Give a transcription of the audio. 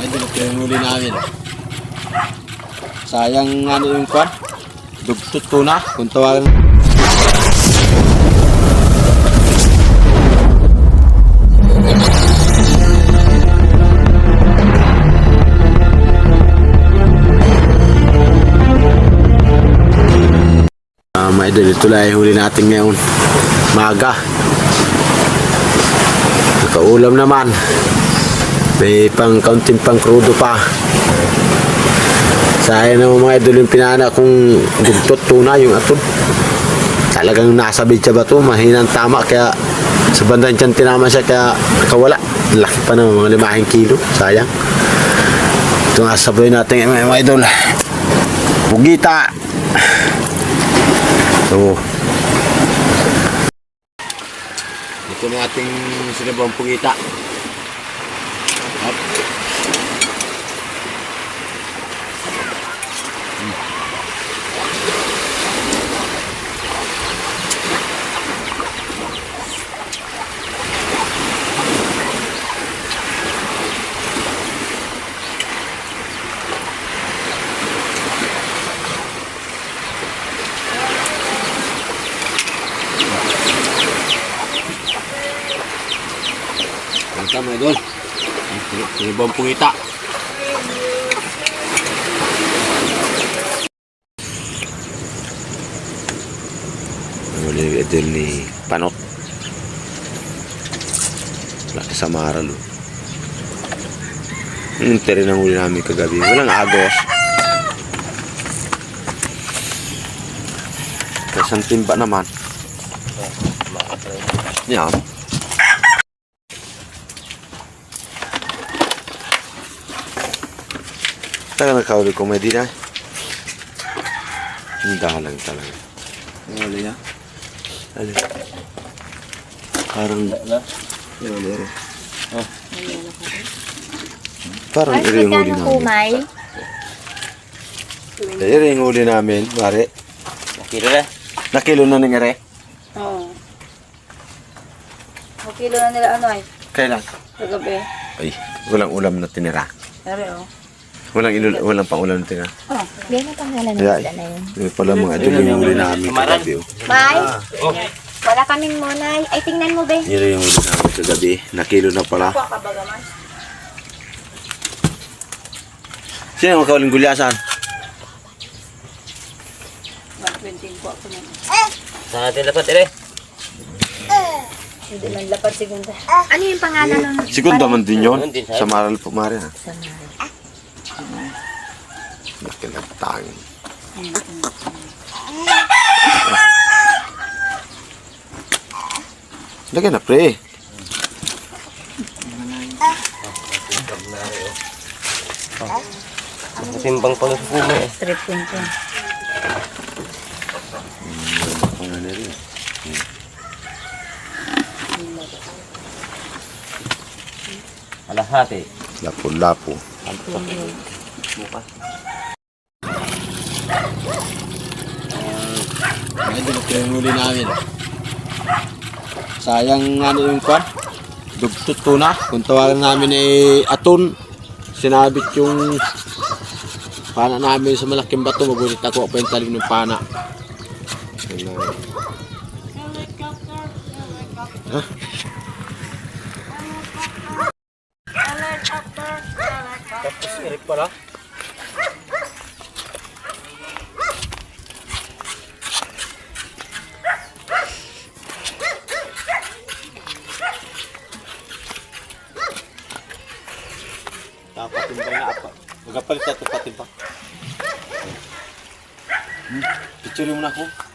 Idol, ito yung huli namin. Sayang ano yung kwan. Dugtut tuna. Kung tawagan. Mga idol, ito lang yung huli natin ngayon. Maga. Nakaulam naman. May kaunting pang krudo pa. Sayang naman mga idol yung pinana kung dugtot tuna yung aton. Talagang nasabit siya ba ito? Mahinang tama kaya sa bandang tiyan tinama siya kaya nakawala. Laki pa naman mga 5 kilo. Sayang. Ito nga sabay natin mga idol. Bugita. So, ito na ating sinabang pugita. Up. Tama idol. Sinabang pugita. Huli idol ni Panot. Laki sa maral. Ito rin ang huli namin kagabi. Walang agos. Kasang timba naman. Yan. Taga nakahuli ko may di na. Hindi lang talaga. Huli na? Alin? Parang... Huli rin. Oh. Parang iri yung huli namin. Iri yung huli namin, pare. Nakilo na? Nakilo na ng ere? Oo. Nakilo na nila ano ay? Kailan? Kagabi. Ay, walang ulam na tinira. Pero Walang pang ulam na tinira. oh, yan ang pangalan ng Kaya, isda na yun. yun pala mga idol yung huli namin kagabi. May, wala kaming monay. Ay, tingnan mo, be. Iri yung huli namin kagabi. Nakilo na pala. Kuha ka ba gaman? Sino ang makawaling gulyasan? 120 ko ako na. Saan natin dapat ere? Hindi man lapat segunda. Ano yung pangalan ng... Segundo man din yun. Yun din, Sa maral po, Mari. Ha? Samari. Laki na tangin. Lagyan na, pre. Masimbang pang sumo eh. Strip point yun. Pangalan rin. Alahati. Lapo-lapo. Bukas. Idol, ito yung huli namin. Sayang ano yung kwan. Dugtut tuna. Kung tawagan namin ay aton. Sinabit yung pana namin sa malaking bato. Magulit ako pa yung talim ng pana. Ha? Tapos erik pala. Tapatin ba na apa? Magapalit na ito patin pa. Picture mo na ako.